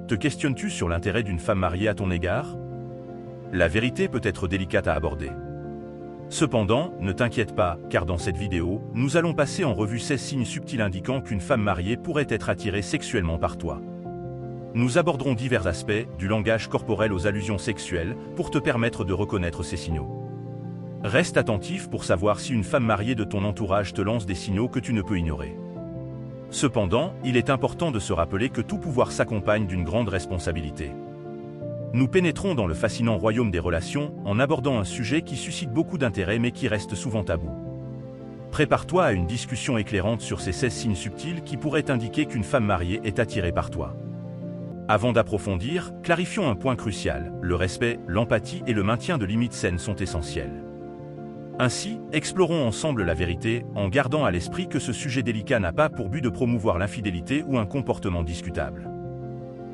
Te questionnes-tu sur l'intérêt d'une femme mariée à ton égard? La vérité peut être délicate à aborder. Cependant, ne t'inquiète pas, car dans cette vidéo, nous allons passer en revue 16 signes subtils indiquant qu'une femme mariée pourrait être attirée sexuellement par toi. Nous aborderons divers aspects, du langage corporel aux allusions sexuelles, pour te permettre de reconnaître ces signaux. Reste attentif pour savoir si une femme mariée de ton entourage te lance des signaux que tu ne peux ignorer. Cependant, il est important de se rappeler que tout pouvoir s'accompagne d'une grande responsabilité. Nous pénétrons dans le fascinant royaume des relations en abordant un sujet qui suscite beaucoup d'intérêt mais qui reste souvent tabou. Prépare-toi à une discussion éclairante sur ces 16 signes subtils qui pourraient indiquer qu'une femme mariée est attirée par toi. Avant d'approfondir, clarifions un point crucial, le respect, l'empathie et le maintien de limites saines sont essentiels. Ainsi, explorons ensemble la vérité, en gardant à l'esprit que ce sujet délicat n'a pas pour but de promouvoir l'infidélité ou un comportement discutable.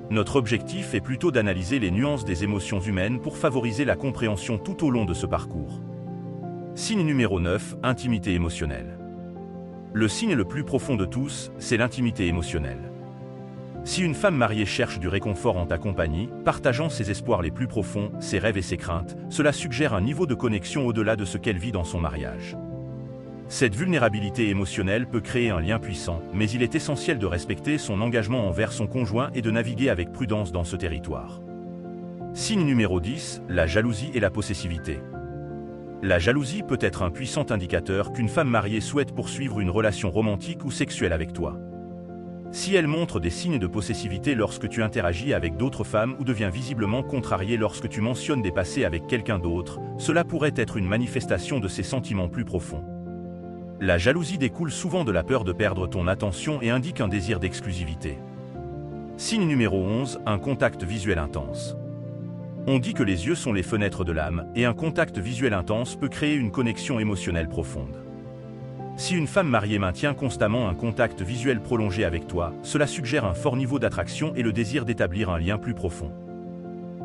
Notre objectif est plutôt d'analyser les nuances des émotions humaines pour favoriser la compréhension tout au long de ce parcours. Signe numéro 9, intimité émotionnelle. Le signe le plus profond de tous, c'est l'intimité émotionnelle. Si une femme mariée cherche du réconfort en ta compagnie, partageant ses espoirs les plus profonds, ses rêves et ses craintes, cela suggère un niveau de connexion au-delà de ce qu'elle vit dans son mariage. Cette vulnérabilité émotionnelle peut créer un lien puissant, mais il est essentiel de respecter son engagement envers son conjoint et de naviguer avec prudence dans ce territoire. Signe numéro 10, la jalousie et la possessivité. La jalousie peut être un puissant indicateur qu'une femme mariée souhaite poursuivre une relation romantique ou sexuelle avec toi. Si elle montre des signes de possessivité lorsque tu interagis avec d'autres femmes ou devient visiblement contrariée lorsque tu mentionnes des passés avec quelqu'un d'autre, cela pourrait être une manifestation de ses sentiments plus profonds. La jalousie découle souvent de la peur de perdre ton attention et indique un désir d'exclusivité. Signe numéro 11, un contact visuel intense. On dit que les yeux sont les fenêtres de l'âme, et un contact visuel intense peut créer une connexion émotionnelle profonde. Si une femme mariée maintient constamment un contact visuel prolongé avec toi, cela suggère un fort niveau d'attraction et le désir d'établir un lien plus profond.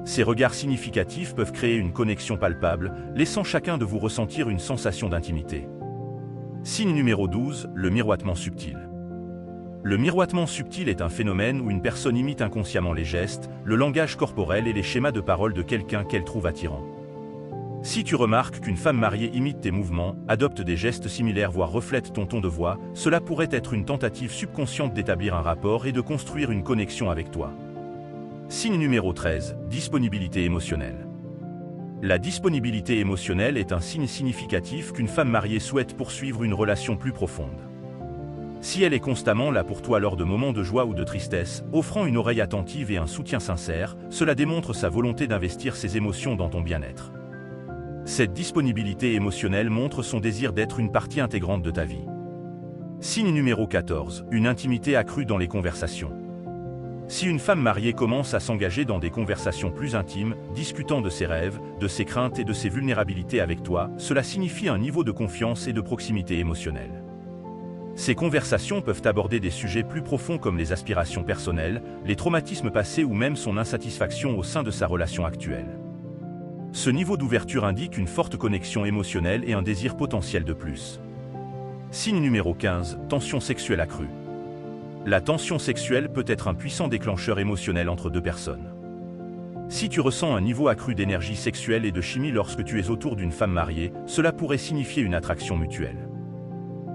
Ces regards significatifs peuvent créer une connexion palpable, laissant chacun de vous ressentir une sensation d'intimité. Signe numéro 12, le miroitement subtil. Le miroitement subtil est un phénomène où une personne imite inconsciemment les gestes, le langage corporel et les schémas de parole de quelqu'un qu'elle trouve attirant. Si tu remarques qu'une femme mariée imite tes mouvements, adopte des gestes similaires voire reflète ton ton de voix, cela pourrait être une tentative subconsciente d'établir un rapport et de construire une connexion avec toi. Signe numéro 13, disponibilité émotionnelle. La disponibilité émotionnelle est un signe significatif qu'une femme mariée souhaite poursuivre une relation plus profonde. Si elle est constamment là pour toi lors de moments de joie ou de tristesse, offrant une oreille attentive et un soutien sincère, cela démontre sa volonté d'investir ses émotions dans ton bien-être. Cette disponibilité émotionnelle montre son désir d'être une partie intégrante de ta vie. Signe numéro 14, une intimité accrue dans les conversations. Si une femme mariée commence à s'engager dans des conversations plus intimes, discutant de ses rêves, de ses craintes et de ses vulnérabilités avec toi, cela signifie un niveau de confiance et de proximité émotionnelle. Ces conversations peuvent aborder des sujets plus profonds comme les aspirations personnelles, les traumatismes passés ou même son insatisfaction au sein de sa relation actuelle. Ce niveau d'ouverture indique une forte connexion émotionnelle et un désir potentiel de plus. Signe numéro 15, tension sexuelle accrue. La tension sexuelle peut être un puissant déclencheur émotionnel entre deux personnes. Si tu ressens un niveau accru d'énergie sexuelle et de chimie lorsque tu es autour d'une femme mariée, cela pourrait signifier une attraction mutuelle.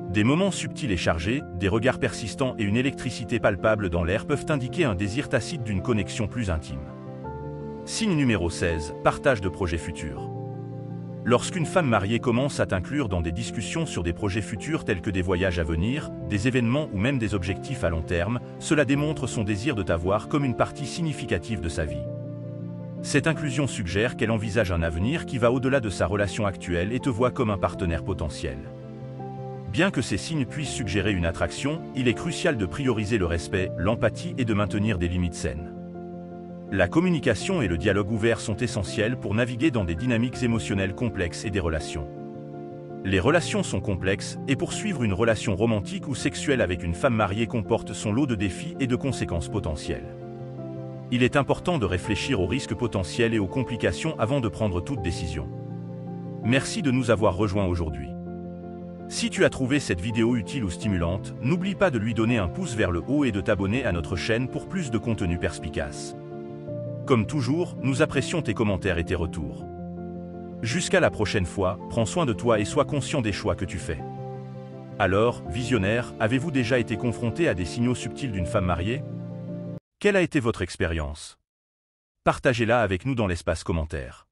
Des moments subtils et chargés, des regards persistants et une électricité palpable dans l'air peuvent indiquer un désir tacite d'une connexion plus intime. Signe numéro 16, partage de projets futurs. Lorsqu'une femme mariée commence à t'inclure dans des discussions sur des projets futurs tels que des voyages à venir, des événements ou même des objectifs à long terme, cela démontre son désir de t'avoir comme une partie significative de sa vie. Cette inclusion suggère qu'elle envisage un avenir qui va au-delà de sa relation actuelle et te voit comme un partenaire potentiel. Bien que ces signes puissent suggérer une attraction, il est crucial de prioriser le respect, l'empathie et de maintenir des limites saines. La communication et le dialogue ouvert sont essentiels pour naviguer dans des dynamiques émotionnelles complexes et des relations. Les relations sont complexes, et poursuivre une relation romantique ou sexuelle avec une femme mariée comporte son lot de défis et de conséquences potentielles. Il est important de réfléchir aux risques potentiels et aux complications avant de prendre toute décision. Merci de nous avoir rejoints aujourd'hui. Si tu as trouvé cette vidéo utile ou stimulante, n'oublie pas de lui donner un pouce vers le haut et de t'abonner à notre chaîne pour plus de contenu perspicace. Comme toujours, nous apprécions tes commentaires et tes retours. Jusqu'à la prochaine fois, prends soin de toi et sois conscient des choix que tu fais. Alors, visionnaire, avez-vous déjà été confronté à des signaux subtils d'une femme mariée? Quelle a été votre expérience? Partagez-la avec nous dans l'espace commentaire.